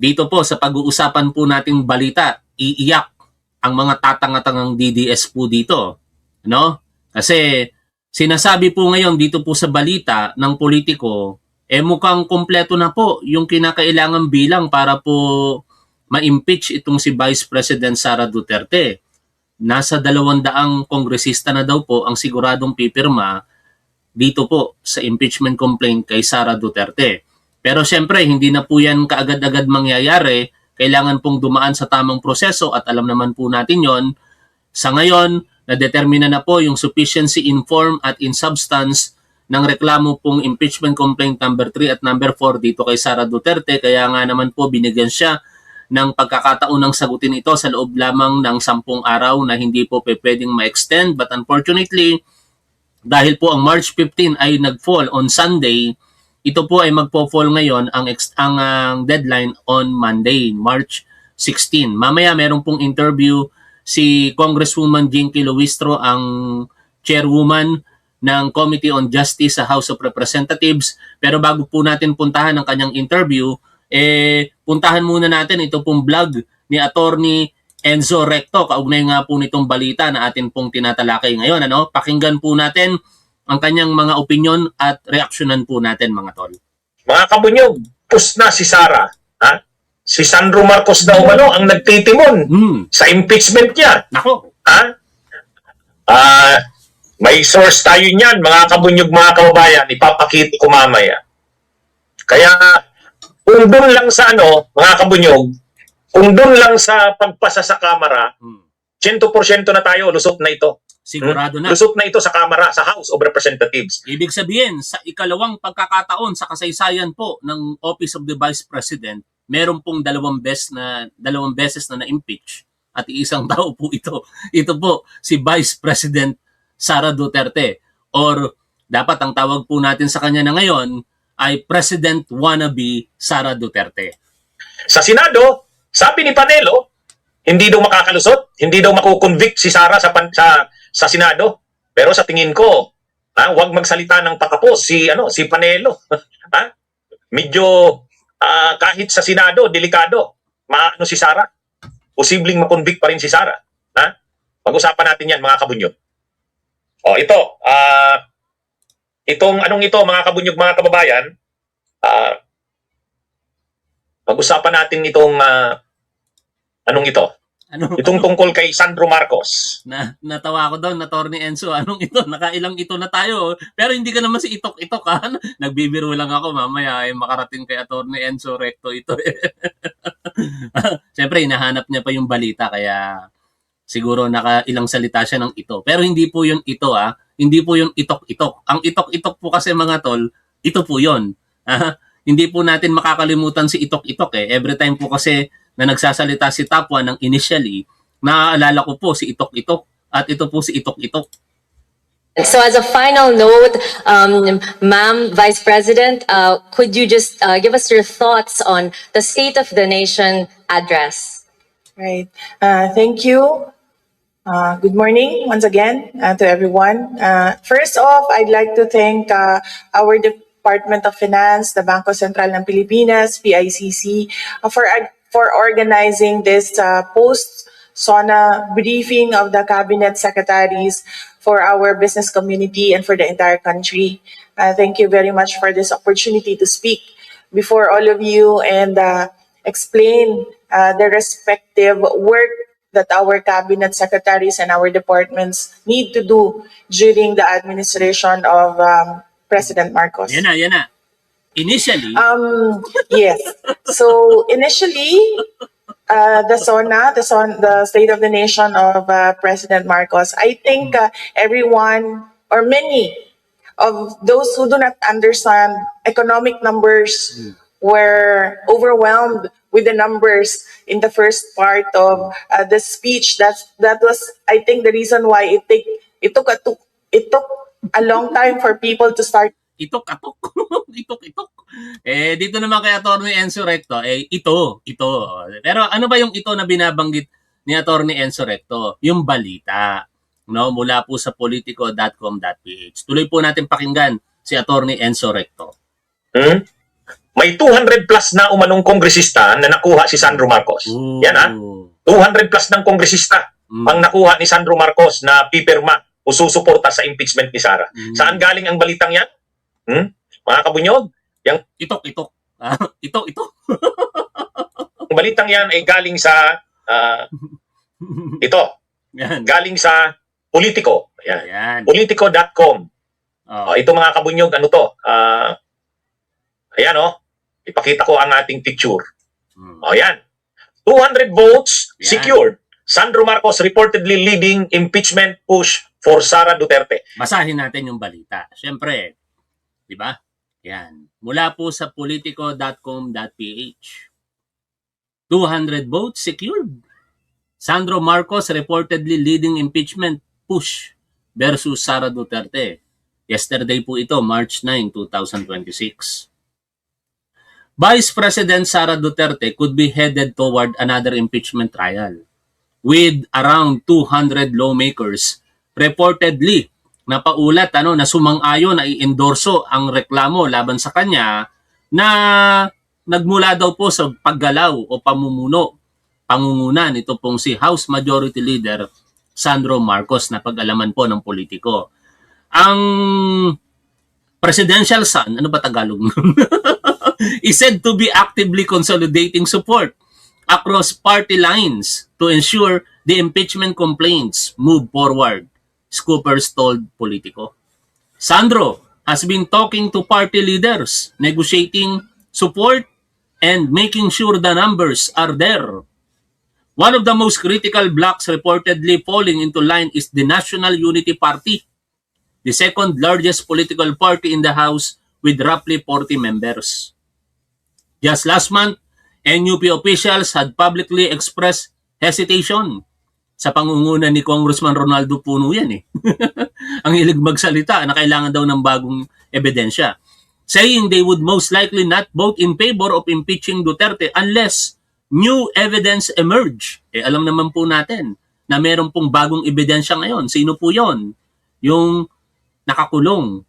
dito po sa pag-uusapan po nating balita, iiyak ang mga tatanga-tangang DDS po dito. No? Kasi sinasabi po ngayon dito po sa balita ng politiko, mukhang kompleto na po yung kinakailangan bilang para po ma-impeach itong si Vice President Sara Duterte. Nasa 200 kongresista na daw po ang siguradong pipirma dito po sa impeachment complaint kay Sara Duterte. Pero syempre, hindi na po yan kaagad-agad mangyayari. Kailangan pong dumaan sa tamang proseso at alam naman po natin yon. Sa ngayon, nadetermina na po yung sufficiency in form at in substance ng reklamo pong impeachment complaint number 3 at number 4 dito kay Sara Duterte. Kaya nga naman po binigyan siya ng pagkakataon ng sagutin ito sa loob lamang ng 10 araw na hindi po pwedeng ma-extend. But unfortunately, dahil po ang March 15 ay nag-fall on Sunday, ito po ay magpo-fall ngayon ang deadline on Monday, March 16. Mamaya meron pong interview si Congresswoman Jinky Luistro, ang chairwoman ng Committee on Justice sa House of Representatives. Pero bago po natin puntahan ang kanyang interview, puntahan muna natin ito pong vlog ni Attorney Enzo Recto. Kaugnay nga po nitong balita na atin pong tinatalakay ngayon. Pakinggan po natin ang kanyang mga opinion at reaksyonan po natin, mga tol. Mga kabunyog, pus na si Sara. Ha? Si Sandro Marcos na umano ang nagtitimon sa impeachment niya. Nako. Ha? May source tayo niyan, mga kabunyog, mga kababayan, ipapakita ko mamaya. Kaya, kung doon lang sa mga kabunyog, kung doon lang sa pagpasa sa kamera, 100% na tayo, lusot na ito. Sigurado na. Lusot na ito sa kamera, sa House of Representatives. Ibig sabihin, sa ikalawang pagkakataon sa kasaysayan po ng Office of the Vice President, meron pong dalawang beses na na-impeach at isang tao po ito. Ito po si Vice President Sara Duterte, or dapat ang tawag po natin sa kanya na ngayon ay President wannabe Sara Duterte. Sa Senado, sabi ni Panelo, hindi daw makakalusot, hindi daw makukonvict si Sara sa Senado. Pero sa tingin ko, huwag magsalita ng patapos si Panelo. Medyo kahit sa Senado, delikado. Si Sara. Posibleng makonvict pa rin si Sara. Pag-usapan natin yan, mga kabunyog. Ito. Itong mga kabunyog, mga kababayan, pag-usapan natin itong itong tungkol kay Sandro Marcos. Natawa ko doon, Attorney Enzo. Anong ito? Nakailang ito na tayo. Pero hindi ka naman si Itok-Itok, ha? Nagbibiro lang ako. Mamaya ay makarating kay Attorney Enzo Recto ito. Siyempre, hinahanap niya pa yung balita. Kaya siguro nakailang salita siya ng ito. Pero hindi po yun ito, ha? Hindi po yun Itok-Itok. Ang Itok-Itok po kasi, mga tol, ito po yun. Hindi po natin makakalimutan si Itok-Itok, eh. Every time po kasi na nagsasalita si Tapwa ng initially, naaalala ko po si Itok-Itok at ito po si Itok-Itok. So as a final note, Ma'am Vice President, could you just give us your thoughts on the State of the Nation address? Right. Thank you. Good morning once again to everyone. First off, I'd like to thank our Department of Finance, the Bangko Sentral ng Pilipinas, PICC, for organizing this post-SONA briefing of the cabinet secretaries for our business community and for the entire country. Thank you very much for this opportunity to speak before all of you and explain the respective work that our cabinet secretaries and our departments need to do during the administration of President Marcos. Yan na. Initially? Yes. So initially, the State of the Nation of President Marcos, I think everyone or many of those who do not understand economic numbers were overwhelmed with the numbers in the first part of the speech. That was, I think, the reason why it took a long time for people to start. Itok-atok. Itok-itok. Dito naman kay Attorney Enzo Recto, ito. Pero ano ba yung ito na binabanggit ni Attorney Enzo Recto? Yung balita. Mula po sa politico.com.ph. Tuloy po natin pakinggan si Attorney Enzo Recto. may 200 plus na umanong kongresista na nakuha si Sandro Marcos. Ooh. Yan ha, 200 plus ng kongresista ang nakuha ni Sandro Marcos na pipirma o susuporta sa impeachment ni Sara. Saan galing ang balitang yan? Mga kabunyog, Itok. Itok. ang balitang yan ay galing sa ito, Yan. galing sa Politico. Yan. Ayan. Politico.com. Oh. Ito mga kabunyog, ano to? Ayan ipakita ko ang ating picture. Ayan. 200 votes Yan. secured. Sandro Marcos reportedly leading impeachment push for Sara Duterte. Basahin natin yung balita. Siyempre, di ba? Yan. Mula po sa politico.com.ph. 200 votes secured. Sandro Marcos reportedly leading impeachment push versus Sara Duterte. Yesterday po ito, March 9, 2026. Vice President Sara Duterte could be headed toward another impeachment trial with around 200 lawmakers reportedly na paulat na sumang-ayon na i-endorso ang reklamo laban sa kanya na nagmula daw po sa paggalaw o pangungunan ito pong si House Majority Leader Sandro Marcos na pag-alaman po ng Politico. Ang presidential son, ano ba Tagalog nun? is said to be actively consolidating support across party lines to ensure the impeachment complaints move forward, Scoopers told Politico. Sandro has been talking to party leaders, negotiating support and making sure the numbers are there. One of the most critical blocks reportedly falling into line is the National Unity Party, the second largest political party in the House with roughly 40 members. Just last month, NUP officials had publicly expressed hesitation sa pangunguna ni Congressman Ronaldo Puno yan Ang hilig magsalita na kailangan daw ng bagong ebidensya. Saying they would most likely not vote in favor of impeaching Duterte unless new evidence emerge. Alam naman po natin na meron pong bagong ebidensya ngayon. Sino po yon? Yung nakakulong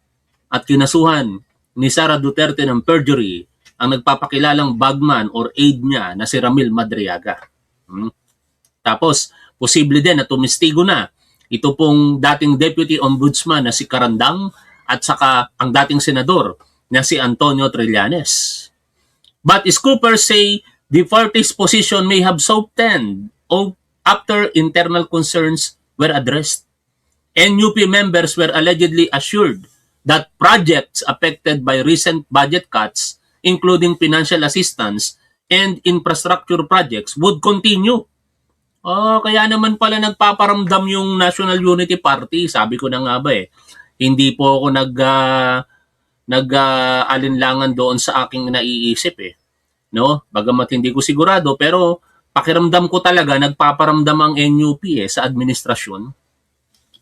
at kinasuhan ni Sara Duterte ng perjury ang nagpapakilalang bagman or aide niya na si Ramil Madriaga. Tapos, posible din na tumistigo na ito pong dating Deputy Ombudsman na si Carandang at saka ang dating senador na si Antonio Trillanes. But scoopers say the party's position may have softened after internal concerns were addressed. NUP members were allegedly assured that projects affected by recent budget cuts, including financial assistance and infrastructure projects, would continue. Kaya naman pala nagpaparamdam yung National Unity Party. Sabi ko na nga ba hindi po ako nag-alinlangan doon sa aking naiisip No? Bagamat hindi ko sigurado, pero pakiramdam ko talaga nagpaparamdam ang NUP sa administrasyon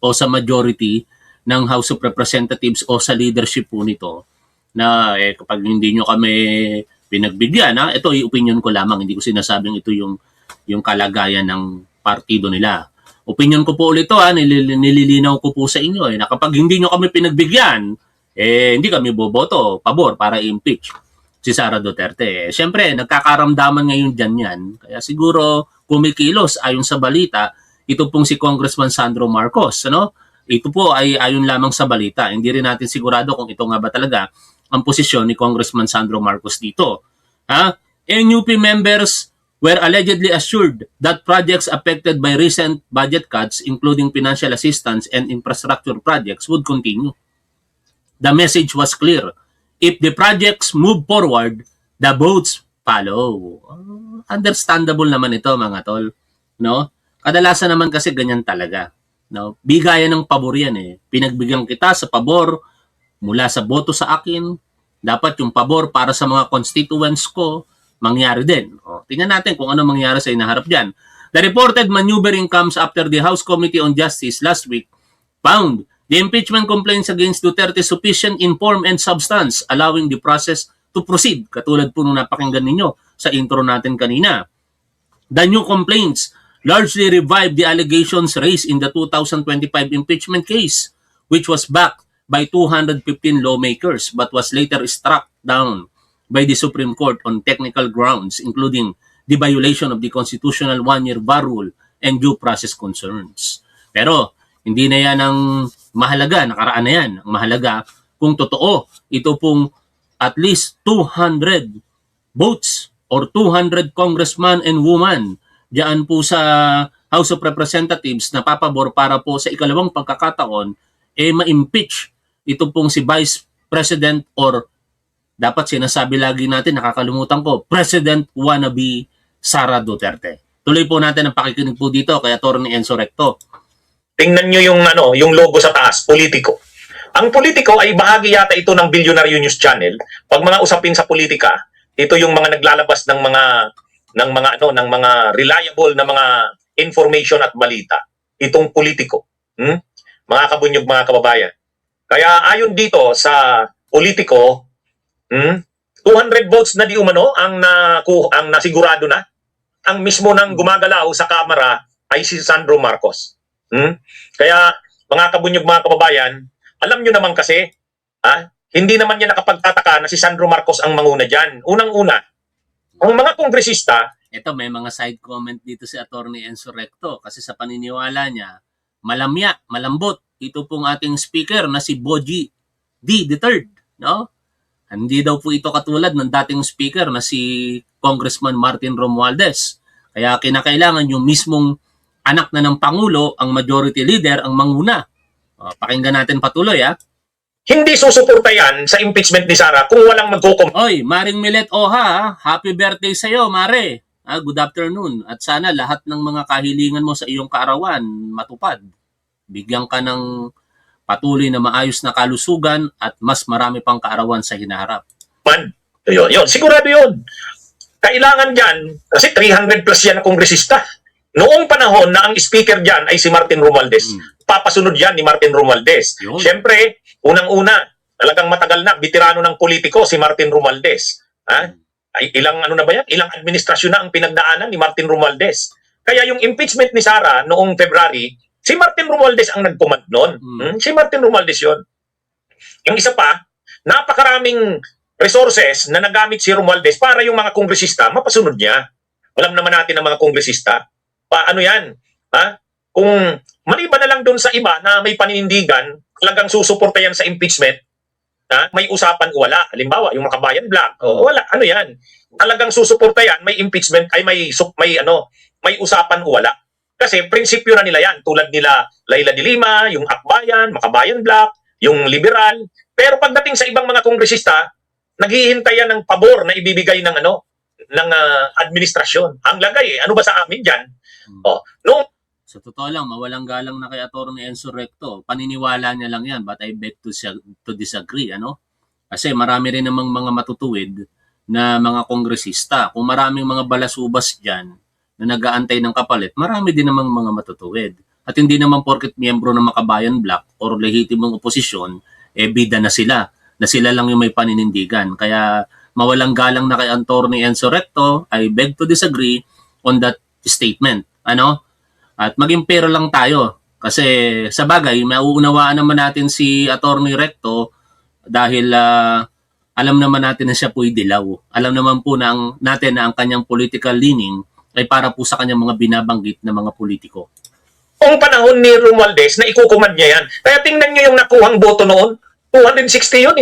o sa majority ng House of Representatives o sa leadership po nito na kapag hindi nyo kami pinagbigyan, ito ay opinion ko lamang, hindi ko sinasabing ito yung kalagayan ng partido nila. Opinion ko po ulit ito, nililinaw ko po sa inyo na kapag hindi nyo kami pinagbigyan, hindi kami boboto, pabor para i-impeach si Sara Duterte. Siyempre, nagkakaramdaman ngayon dyan yan. Kaya siguro kumikilos ayon sa balita, ito pong si Congressman Sandro Marcos. Ito po ay ayon lamang sa balita. Hindi rin natin sigurado kung ito nga ba talaga ang posisyon ni Congressman Sandro Marcos dito. NUP members were allegedly assured that projects affected by recent budget cuts, including financial assistance and infrastructure projects, would continue. The message was clear. If the projects move forward, the votes follow. Understandable naman ito, mga tol. Kadalasan naman kasi ganyan talaga. Bigayan ng pabor yan Pinagbigyan kita sa pabor mula sa boto sa akin. Dapat yung pabor para sa mga constituents ko mangyari din. Tingnan natin kung ano mangyari sa inaharap dyan. The reported maneuvering comes after the House Committee on Justice last week found the impeachment complaints against Duterte sufficient in form and substance, allowing the process to proceed. Katulad po nung napakinggan ninyo sa intro natin kanina. The new complaints largely revived the allegations raised in the 2025 impeachment case, which was backed by 215 lawmakers but was later struck down by the Supreme Court on technical grounds, including the violation of the constitutional one-year bar rule and due process concerns. Pero hindi na yan ang mahalaga, nakaraan na yan. Ang mahalaga, kung totoo, ito pong at least 200 votes or 200 congressman and woman diyan po sa House of Representatives na papabor para po sa ikalawang pagkakataon ma-impeach ito pong si Vice President or dapat sinasabi lagi natin, nakakalimutan ko, President wannabe Sara Duterte. Tuloy po natin ang pakikinig po dito kay Atty. Enzo Recto. Tingnan nyo yung logo sa taas, Politico. Ang Politico ay bahagi yata ito ng Billionaire News Channel. Pag mga usapin sa politika, ito yung mga naglalabas ng mga reliable na mga information at balita. Itong Politico. Mga kabunyog, mga kababayan. Kaya ayon dito sa Politico, 200 votes na di umano ang nasigurado na. Ang mismo nang gumagalaw sa Kamara ay si Sandro Marcos. Kaya mga kabunyog, mga kababayan, alam nyo naman kasi, hindi naman niya nakapagtataka na si Sandro Marcos ang manguna dyan. Unang-una, ang mga kongresista. Ito, may mga side comment dito si Atty. Enzo Recto kasi sa paniniwala niya, malamya, malambot. Ito pong ating speaker na si Boji D. III. No? Hindi daw po ito katulad ng dating speaker na si Congressman Martin Romualdez. Kaya kinakailangan yung mismong anak na ng Pangulo, ang majority leader, ang manguna. Pakinggan natin patuloy, Hindi susuporta yan sa impeachment ni Sara kung walang Oy, Maring Milet Oha, happy birthday sa'yo, Mare. Good afternoon. At sana lahat ng mga kahilingan mo sa iyong kaarawan matupad. Bigyan ka ng patuloy na maayos na kalusugan at mas marami pang kaarawan sa hinaharap. Yun. Sigurado yun. Kailangan dyan, kasi 300 plus yan na kongresista. Noong panahon na ang speaker dyan ay si Martin Romualdez, papasunod yan ni Martin Romualdez. Yun. Siyempre, unang-una, talagang matagal na, veterano ng politiko si Martin Romualdez. Ay, ilang administrasyon na ang pinagdaanan ni Martin Romualdez. Kaya yung impeachment ni Sara noong February, si Martin Romualdez ang nag-command noon. Si Martin Romualdez yun. Yung isa pa, napakaraming resources na nagamit si Romualdez para yung mga kongresista mapasunod niya. Alam naman natin ang mga kongresista. Paano yan? Kung maliban na lang doon sa iba na may paninindigan, talagang susuporta yan sa impeachment, may usapan o wala. Halimbawa, yung Makabayan Black, wala. Ano yan? Talagang susuporta yan, may impeachment, ay may usapan o wala. Kasi prinsipyo na nila yan, tulad nila Laila de Lima, yung Akbayan, Makabayan Black, yung liberal. Pero pagdating sa ibang mga kongresista, naghihintay yan ng pabor na ibibigay ng administrasyon. Ang lagay, ano ba sa amin dyan? Sa totoo lang, mawalang galang na kay Atty. Enzo Recto. Paniniwala niya lang yan, but I beg to disagree. Kasi marami rin namang mga matutuwid na mga kongresista. Kung maraming mga balasubas dyan na nag-aantay ng kapalit, marami din namang mga matutuwid. At hindi naman porket miyembro ng Makabayan Black or lehitimong oposisyon, bida na sila lang yung may paninindigan. Kaya mawalang galang na kay Atty. Enzo Recto, I beg to disagree on that statement. At maging pero lang tayo. Kasi sa bagay, mauunawaan naman natin si Atty. Recto dahil alam naman natin na siya po'y dilaw. Alam naman po natin na ang kanyang political leaning ay para po sa kanyang mga binabanggit na mga politiko. Kung panahon ni Romualdez na ikukumad niya yan. Kaya tingnan niyo yung nakuhang boto noon. 260 yun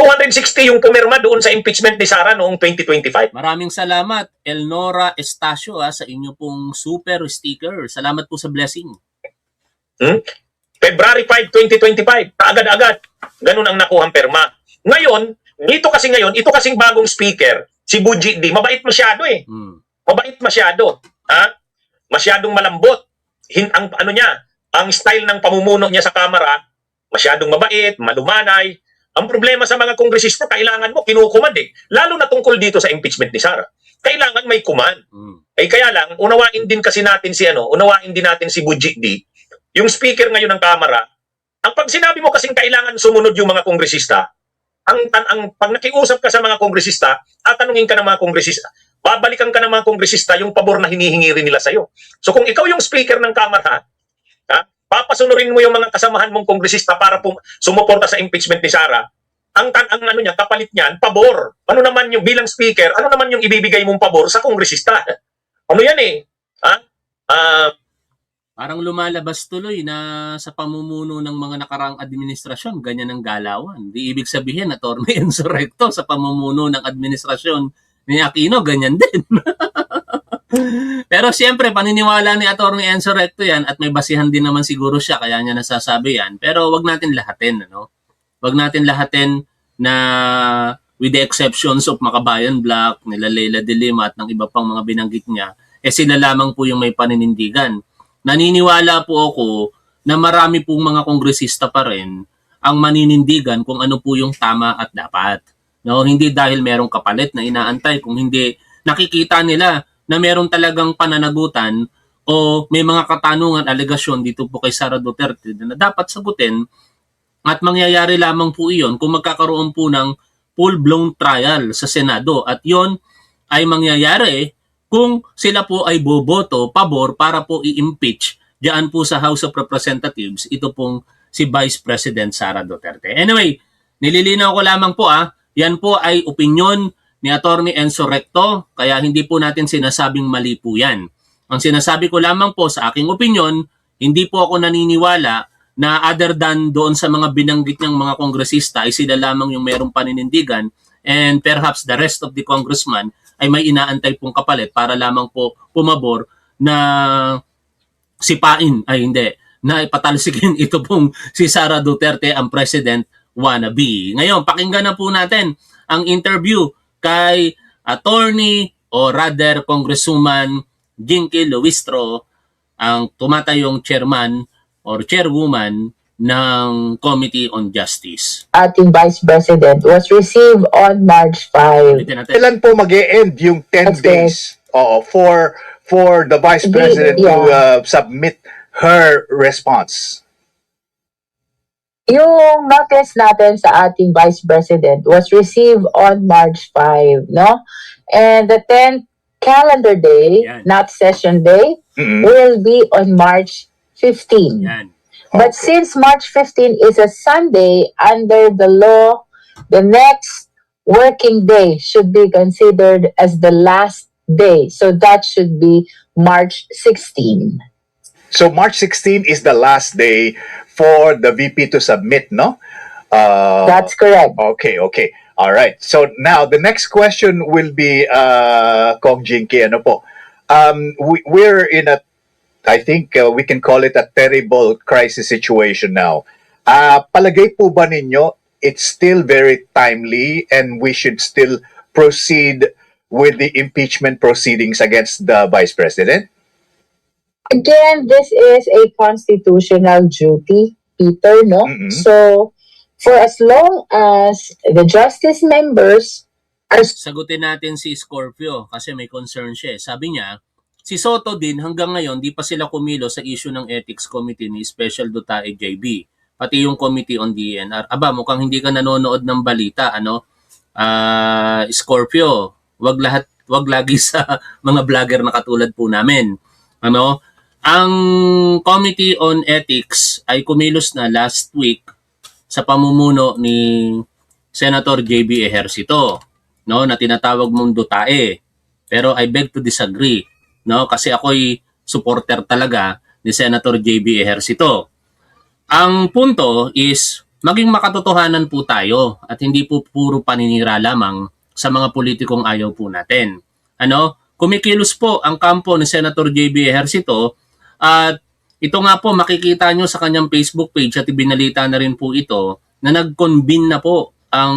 260 yung pumirma doon sa impeachment ni Sara noong 2025. Maraming salamat, Elnora Estacio, sa inyo pong super sticker. Salamat po sa blessing. February 5, 2025, kaagad-agad. Ganun ang nakuhang perma. Ngayon, ito kasing bagong speaker, si Boji D, mabait masyado Mabait masyado. Masyadong malambot. Ang style ng pamumuno niya sa Kamara, masyadong mabait, malumanay. Ang problema sa mga kongresista, kailangan mo kinukumad Lalo na tungkol dito sa impeachment ni Sara. Kailangan may command. Kaya lang, unawain din natin si Boji D, yung speaker ngayon ng Kamara. Ang pag sinabi mo kasing kailangan sumunod yung mga kongresista, pag nakiusap ka sa mga kongresista, tatanungin ka ng mga kongresista, babalikan ka ng mga kongresista yung pabor na hinihingi rin nila sa'yo. So kung ikaw yung speaker ng Kamara, papasunurin mo yung mga kasamahan mong kongresista para sumuporta sa impeachment ni Sara, ang ano niya, kapalit niyan, pabor. Ano naman yung bilang speaker, ano naman yung ibibigay mong pabor sa kongresista? Ano yan eh? Ha? Parang lumalabas tuloy na sa pamumuno ng mga nakaraang administrasyon, ganyan ang galawan. Di ibig sabihin, Atty. Enzo Recto sa pamumuno ng administrasyon ni Aquino, ganyan din. Pero siyempre, paniniwala ni Atty. Enzo Recto yan at may basihan din naman siguro siya, kaya niya nasasabi yan. Pero wag natin lahatin, ano? Wag natin lahatin na with the exceptions of Makabayan Black, nila Leila de Lima at ng iba pang mga binanggit niya, sila lamang po yung may paninindigan. Naniniwala po ako na marami pong mga kongresista pa rin ang maninindigan kung ano po yung tama at dapat. No, hindi dahil merong kapalit na inaantay, kung hindi nakikita nila na meron talagang pananagutan o may mga katanungan, alegasyon dito po kay Sara Duterte na dapat sagutin, at mangyayari lamang po iyon kung magkakaroon po ng full-blown trial sa Senado, at yon ay mangyayari kung sila po ay boboto pabor para po i-impeach diyan po sa House of Representatives ito pong si Vice President Sara Duterte. Anyway, nililinaw ko lamang po yan po ay opinyon ni Atty. Enzo Recto, kaya hindi po natin sinasabing mali po yan. Ang sinasabi ko lamang po sa aking opinyon, hindi po ako naniniwala na other than doon sa mga binanggit niyang mga kongresista ay sila lamang yung merong paninindigan, and perhaps the rest of the congressman ay may inaantay pong kapalit para lamang po pumabor na sipain, ay hindi, na ipatalsikin ito pong si Sara Duterte, ang president wannabe. Ngayon, pakinggan na po natin ang interview kay attorney o rather Congresswoman Jinky Luistro, ang tumatayong chairman or chairwoman ng Committee on Justice. Ating Vice President was received on March 5. Ulitin natin. Kailan po mag-e-end yung 10 That's days for the Vice President to submit her response? Yung notice natin sa ating Vice President was received on March 5, no? And the 10th calendar day, Yan. not session day, Mm-mm. will be on March 15. Yan. But since March 15 is a Sunday, under the law, the next working day should be considered as the last day. So that should be March 16. So March 16 is the last day for the VP to submit, no? That's correct. Okay. All right. So now the next question will be Kong Jinky, ano po? We're in a, I think we can call it a terrible crisis situation now. Palagay po ba ninyo it's still very timely and we should still proceed with the impeachment proceedings against the Vice President? Again, this is a constitutional duty, Peter, no? Mm-mm. So, for as long as the justice members are Sagutin natin si Scorpio kasi may concern siya. Sabi niya, si Soto din hanggang ngayon di pa sila kumilo sa issue ng Ethics Committee ni Special Dutae JB, pati yung Committee on DNR. Aba, mukhang hindi ka nanonood ng balita, ano? Scorpio, wag lagi sa mga vlogger na katulad po namin. Ano? Ang Committee on Ethics ay kumilos na last week sa pamumuno ni Senator JB Ejercito, no, na tinatawag mong Dutae. Pero I beg to disagree, no, kasi ako'y supporter talaga ni Senator JB Ejercito. Ang punto is maging makatotohanan po tayo at hindi po puro paninira lamang sa mga politikong ayaw po natin. Ano? Kumikilos po ang kampo ni Senator JB Ejercito at ito nga po makikita nyo sa kanyang Facebook page at ibinalita na rin po ito na nag-convene na po ang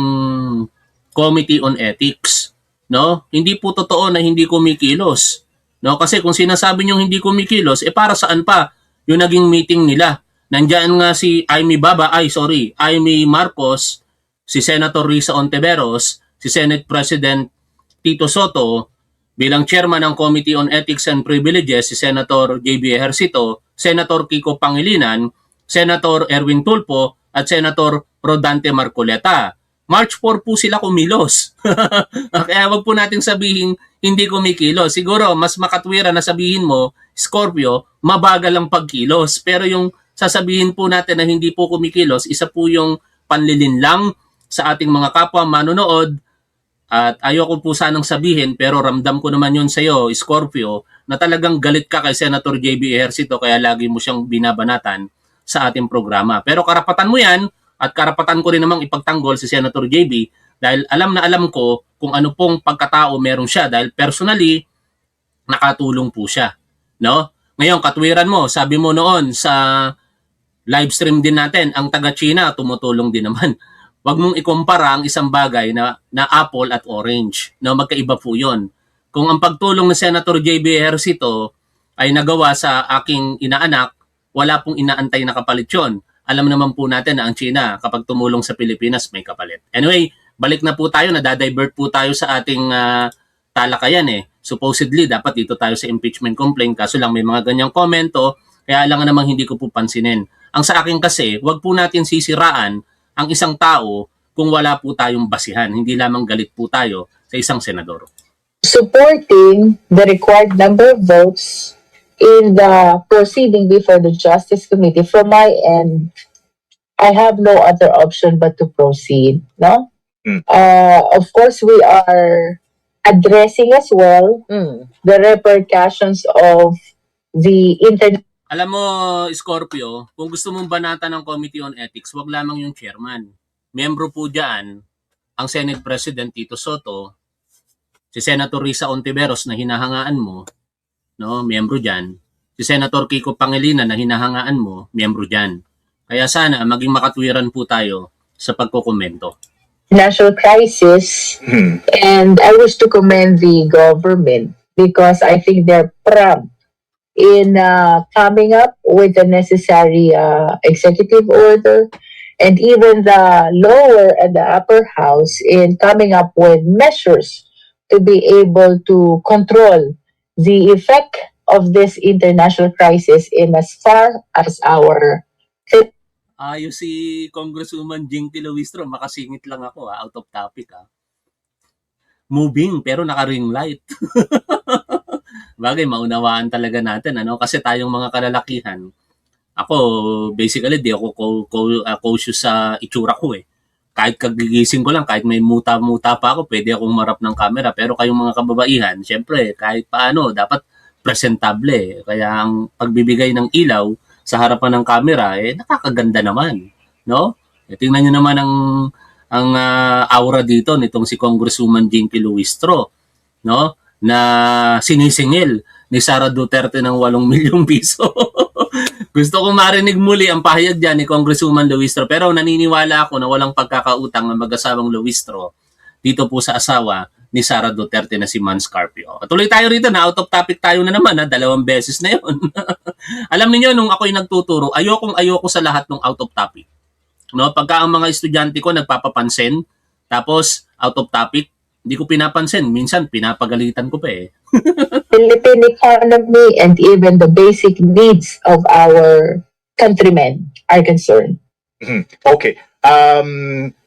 Committee on Ethics. No? Hindi po totoo na hindi kumikilos. No? Kasi kung sinasabi nyo hindi kumikilos, para saan pa yung naging meeting nila? Nandiyan nga si Amy Marcos, si Senator Risa Ontiveros, si Senate President Tito Soto, bilang chairman ng Committee on Ethics and Privileges, si Senator JB Ejercito, Senator Kiko Pangilinan, Senator Erwin Tulfo, at Senator Rodante Marcoleta. March 4 po sila kumilos. Kaya wag po natin sabihin hindi kumikilos. Siguro mas makatwira na sabihin mo, Scorpio, mabagal ang pagkilos. Pero yung sasabihin po natin na hindi po kumikilos, isa po yung panlilinlang sa ating mga kapwa manonood, at ayoko po sanang sabihin pero ramdam ko naman yun sa iyo, Scorpio, na talagang galit ka kay Senator JB Ejercito kaya lagi mo siyang binabanatan sa ating programa. Pero karapatan mo yan at karapatan ko rin namang ipagtanggol si Senator JB dahil alam na alam ko kung ano pong pagkatao meron siya dahil personally nakatulong po siya, no? Ngayon katwiran mo, sabi mo noon sa live stream din natin, ang taga-China tumutulong din naman. Huwag mong ikumpara ang isang bagay na apple at orange, no? Magkaiba po 'yon. Kung ang pagtulong ni Senator JB Ejercito ay nagawa sa aking inaanak, wala pong inaantay na kapalit 'yon. Alam naman po natin na ang China kapag tumulong sa Pilipinas may kapalit. Anyway, balik na po tayo, nadadivert po tayo sa ating talakayan eh. Supposedly, dapat dito tayo sa impeachment complaint. Kaso lang may mga ganyang komento, kaya lang namang hindi ko po pansinin. Ang sa akin kasi, wag po natin sisiraan ang isang tao kung wala po tayong basihan. Hindi lamang galit po tayo sa isang senador. Supporting the required number of votes in the proceeding before the Justice Committee, from my end, I have no other option but to proceed. No, of course we are addressing as well the repercussions of the internet. Alam mo, Scorpio, kung gusto mong banatan ng Committee on Ethics, wag lamang yung chairman. Membro po dyan ang Senate President Tito Soto, si Senator Risa Ontiveros na hinahangaan mo, no, miyembro dyan. Si Senator Kiko Pangilinan na hinahangaan mo, miyembro dyan. Kaya sana maging makatwiran po tayo sa pagkokomento. National crisis, and I wish to commend the government because I think they're prompt in coming up with the necessary executive order, and even the lower and the upper house in coming up with measures to be able to control the effect of this international crisis in as far as our Ayos si Congresswoman Jing Tilawistro, makasingit lang ako out of topic Moving pero naka-ring light. Bagay, maunawaan talaga natin kasi tayong mga kalalakihan. Ako basically di ako cautious sa itsura ko eh. Kahit kagigising ko lang, kahit may muta-muta pa ako, pwede akong marap ng camera. Pero kayong mga kababaihan, syempre kahit paano dapat presentable. Kaya ang pagbibigay ng ilaw sa harapan ng camera nakakaganda naman, no? Tingnan niyo naman ang aura dito nitong si Congresswoman Jinky Luistro, no? Na sinisingil ni Sara Duterte ng 8 milyong piso. Gusto kong marinig muli ang pahayag diyan ni Congresswoman Luistro, pero naniniwala ako na walang pagkakautang ang mag-asawang Luistro dito po sa asawa ni Sara Duterte na si Mans Carpio. Tuloy tayo rito na out of topic tayo na naman 2 beses na 'yon. Alam niyo nung ako'y nagtuturo, ayoko sa lahat ng out of topic. No, pagka ang mga estudyante ko nagpapapansin, tapos out of topic, hindi ko pinapansin. Minsan pinapagalitan ko pa eh. Philippine economy and even the basic needs of our countrymen are concerned. Okay.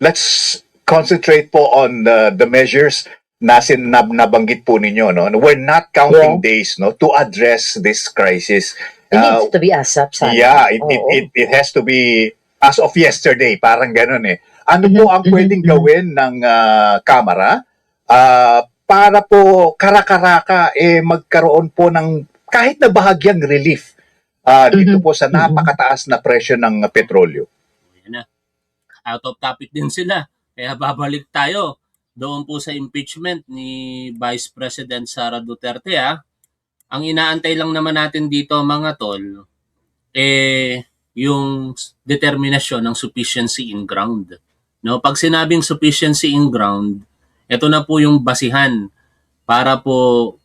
Let's concentrate po on the measures na nabanggit po ninyo, no? We're not counting days, no, to address this crisis. It needs to be ASAP, sana. Yeah, it has to be as of yesterday, parang ganun eh. Ano po ang pwedeng gawin ng Kamara para po karakaraka magkaroon po ng kahit na bahagyang relief dito po sa napakataas na presyo ng petrolyo? Yan na. Out of topic din sila. Kaya babalik tayo doon po sa impeachment ni Vice President Sara Duterte. Ang inaantay lang naman natin dito mga tol, yung determinasyon ng sufficiency in ground. No, pag sinabing sufficiency in ground, ito na po yung basihan para po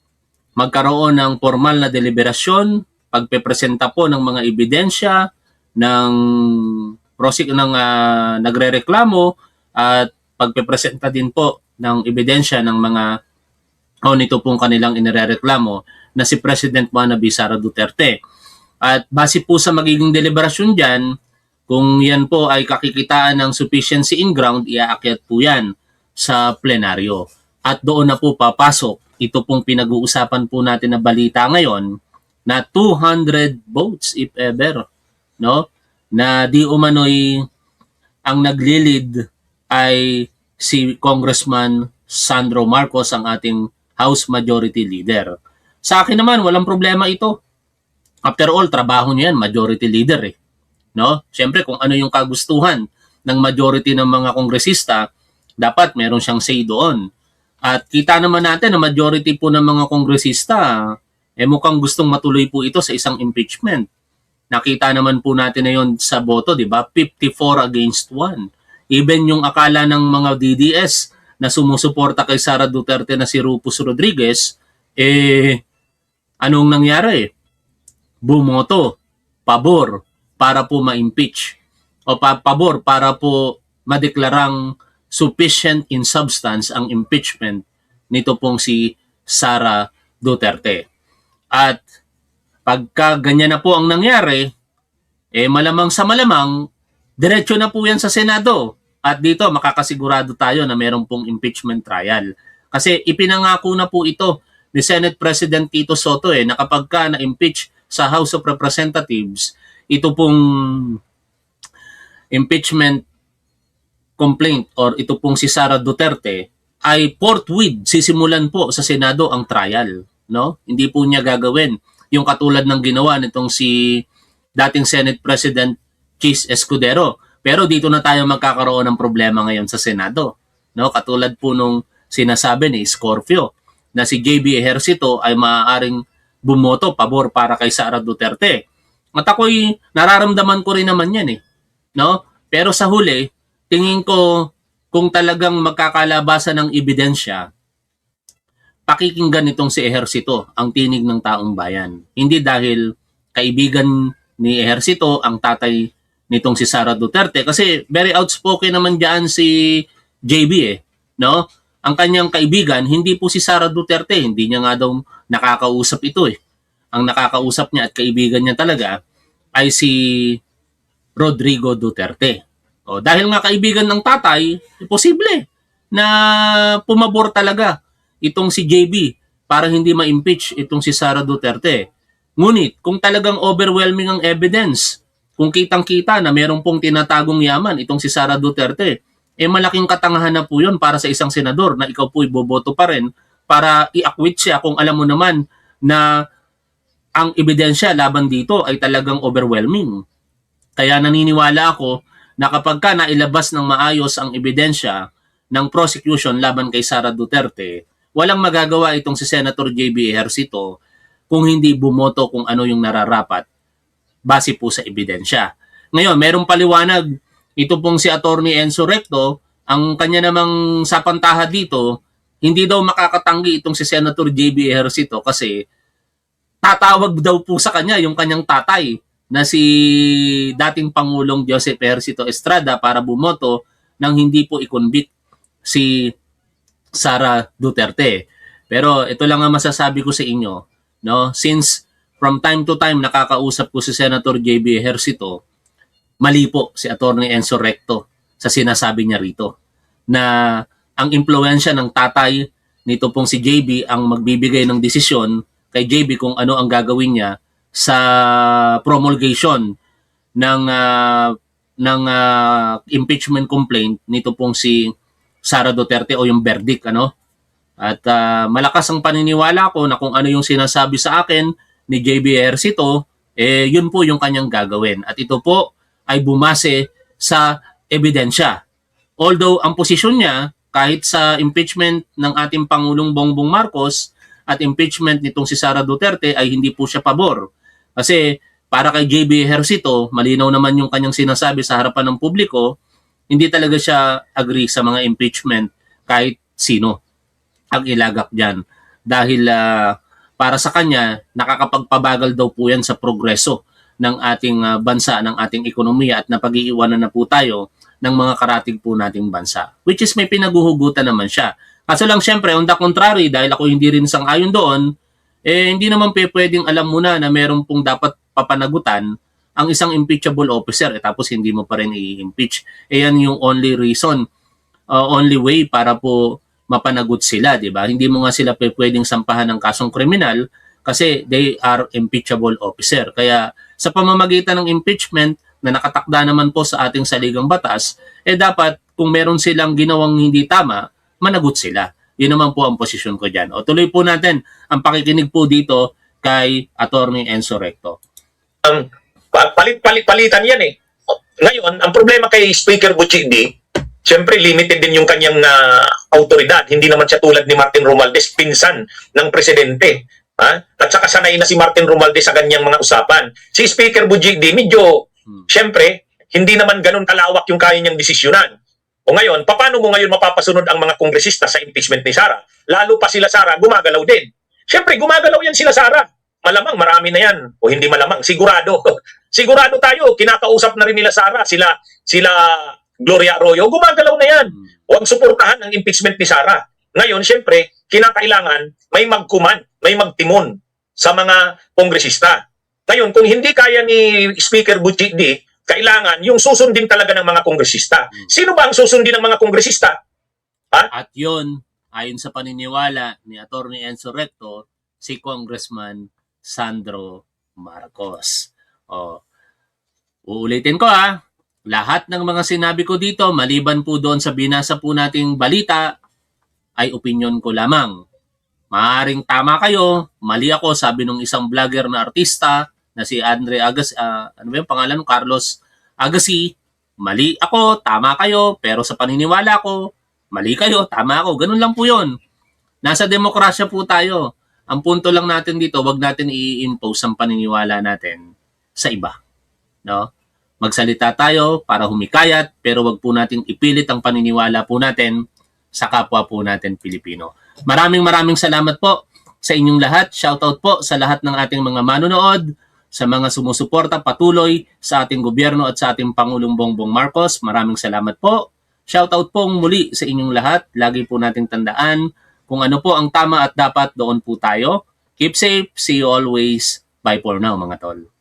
magkaroon ng formal na deliberasyon, pagpepresenta po ng mga ebidensya ng nagrereklamo at pagpepresenta din po ng ebidensya ng mga nito pong kanilang inirereklamo na si President wannabe Sara Duterte. At base po sa magiging deliberasyon dyan, kung yan po ay kakikitaan ng sufficiency in ground, iaakyat po yan sa plenaryo. At doon na po papasok, ito pong pinag-uusapan po natin na balita ngayon, na 200 votes if ever, no? Na di umano'y ang naglilid ay si Congressman Sandro Marcos, ang ating House Majority Leader. Sa akin naman, walang problema ito. After all, trabaho niya yan, Majority Leader eh. No? Siyempre, kung ano yung kagustuhan ng majority ng mga kongresista, dapat meron siyang say doon. At kita naman natin na majority po ng mga kongresista, mukhang gustong matuloy po ito sa isang impeachment. Nakita naman po natin na yun sa boto, di ba? 54 against 1. Even yung akala ng mga DDS na sumusuporta kay Sara Duterte na si Rufus Rodriguez, anong nangyari? Bumoto, pabor, para po ma-impeach. O pabor, para po madeklarang sufficient in substance ang impeachment nito pong si Sara Duterte. At pagka ganyan na po ang nangyari, malamang sa malamang, diretso na po yan sa Senado. At dito, makakasigurado tayo na meron pong impeachment trial. Kasi ipinangako na po ito ni Senate President Tito Soto na kapag ka na-impeach sa House of Representatives, ito pong impeachment complaint or ito pong si Sara Duterte ay forthwith sisimulan po sa Senado ang trial. No? Hindi po niya gagawin yung katulad ng ginawa nitong si dating Senate President Chis Escudero. Pero dito na tayo magkakaroon ng problema ngayon sa Senado. No? Katulad po nung sinasabi ni Scorpio na si JB Ejercito ay maaaring bumoto pabor para kay Sara Duterte. At ako'y nararamdaman ko rin naman yan No? Pero sa huli, tingin ko kung talagang magkakalabasan ng ebidensya, pakikinggan nitong si Ejercito ang tinig ng taong bayan. Hindi dahil kaibigan ni Ejercito ang tatay nitong si Sara Duterte kasi very outspoken naman diyan si JB no? Ang kanyang kaibigan hindi po si Sara Duterte, hindi niya nga daw nakakausap ito Ang nakakausap niya at kaibigan niya talaga ay si Rodrigo Duterte. O dahil nga kaibigan ng tatay, posible na pumabor talaga itong si JB para hindi ma-impeach itong si Sara Duterte. Ngunit kung talagang overwhelming ang evidence, kung kitang-kita na meron pong tinatagong yaman itong si Sara Duterte, malaking katangahan na po yun para sa isang senador na ikaw po'y boboto pa rin para i-acquit siya kung alam mo naman na ang ebidensya laban dito ay talagang overwhelming. Kaya naniniwala ako na kapag ka nailabas ng maayos ang ebidensya ng prosecution laban kay Sara Duterte, walang magagawa itong si Senator JB Ejercito kung hindi bumoto kung ano yung nararapat base po sa ebidensya. Ngayon, merong paliwanag ito pong si Attorney Enzo Recto, ang kanya namang sapantaha dito, hindi daw makakatanggi itong si Senator JB Ejercito kasi tatawag daw po sa kanya yung kanyang tatay na si dating Pangulong Joseph Ejercito Estrada para bumoto nang hindi po i-convict si Sara Duterte. Pero ito lang ang masasabi ko sa inyo, no? Since from time to time nakakausap ko si Senator JB Ejercito, mali po si Attorney Enzo Recto sa sinasabi niya rito na ang impluwensya ng tatay nito pong si JB ang magbibigay ng desisyon kay JB kung ano ang gagawin niya sa promulgation ng impeachment complaint nito pong si Sara Duterte o yung verdict At malakas ang paniniwala ko na kung ano yung sinasabi sa akin ni JB Ejercito, yun po yung kanyang gagawin. At ito po ay bumase sa ebidensya. Although ang posisyon niya, kahit sa impeachment ng ating Pangulong Bongbong Marcos at impeachment nitong si Sara Duterte ay hindi po siya pabor. Kasi para kay JB Ejercito, malinaw naman yung kanyang sinasabi sa harapan ng publiko, hindi talaga siya agree sa mga impeachment kahit sino ang ilagak dyan. Dahil para sa kanya, nakakapagpabagal daw po yan sa progreso ng ating bansa, ng ating ekonomiya at napag-iiwanan na po tayo ng mga karatig po nating bansa. Which is may pinaguhugutan naman siya. Kaso lang syempre, on the contrary, dahil ako hindi rin sang-ayon doon, hindi naman pwedeng alam muna na meron pong dapat papanagutan ang isang impeachable officer tapos hindi mo pa rin i-impeach. Yan yung only reason, only way para po mapanagot sila, di ba? Hindi mo nga sila pwedeng sampahan ng kasong kriminal kasi they are impeachable officer. Kaya sa pamamagitan ng impeachment na nakatakda naman po sa ating saligang batas, dapat kung meron silang ginawang hindi tama, managot sila. Yun naman po ang posisyon ko dyan. O tuloy po natin ang pakikinig po dito kay Attorney Enzo Recto. Palitan yan eh. Ngayon, ang problema kay Speaker Butchigdi, siyempre limited din yung kanyang autoridad. Hindi naman siya tulad ni Martin Romualdez, pinsan ng presidente. Ha? At saka sanay na si Martin Romualdez sa ganyang mga usapan. Si Speaker Butchigdi, medyo, siyempre, hindi naman ganun kalawak yung kaya niyang desisyonan. O ngayon, paano mo ngayon mapapasunod ang mga kongresista sa impeachment ni Sara? Lalo pa sila Sara, gumagalaw din. Siyempre, gumagalaw yan sila Sara. Malamang, marami na yan. O hindi malamang, sigurado. Sigurado tayo, kinakausap na rin nila Sara, sila Gloria Arroyo, gumagalaw na yan. Huwag suportahan ang impeachment ni Sara. Ngayon, siyempre, kinakailangan may magkuman, may magtimon sa mga kongresista. Ngayon, kung hindi kaya ni Speaker Butchigdi, kailangan yung susundin talaga ng mga kongresista. Sino ba ang susundin ng mga kongresista? At yun, ayon sa paniniwala ni Attorney Enzo Recto, si Congressman Sandro Marcos. O, uulitin ko lahat ng mga sinabi ko dito, maliban po doon sa binasa po nating balita, ay opinyon ko lamang. Maaring tama kayo, mali ako, sabi nung isang vlogger na artista na si Andre Agassi, ano ba yung pangalan? Carlos Agassi, mali ako, tama kayo, pero sa paniniwala ko, mali kayo, tama ako. Ganun lang po yun. Nasa demokrasya po tayo. Ang punto lang natin dito, wag natin i-impose ang paniniwala natin sa iba. No? Magsalita tayo para humikayat, pero wag po natin ipilit ang paniniwala po natin sa kapwa po natin Pilipino. Maraming salamat po sa inyong lahat. Shoutout po sa lahat ng ating mga manonood, sa mga sumusuporta patuloy sa ating gobyerno at sa ating Pangulong Bongbong Marcos. Maraming salamat po. Shoutout po muli sa inyong lahat. Lagi po nating tandaan kung ano po ang tama at dapat, doon po tayo. Keep safe. See you always. Bye for now, mga tol.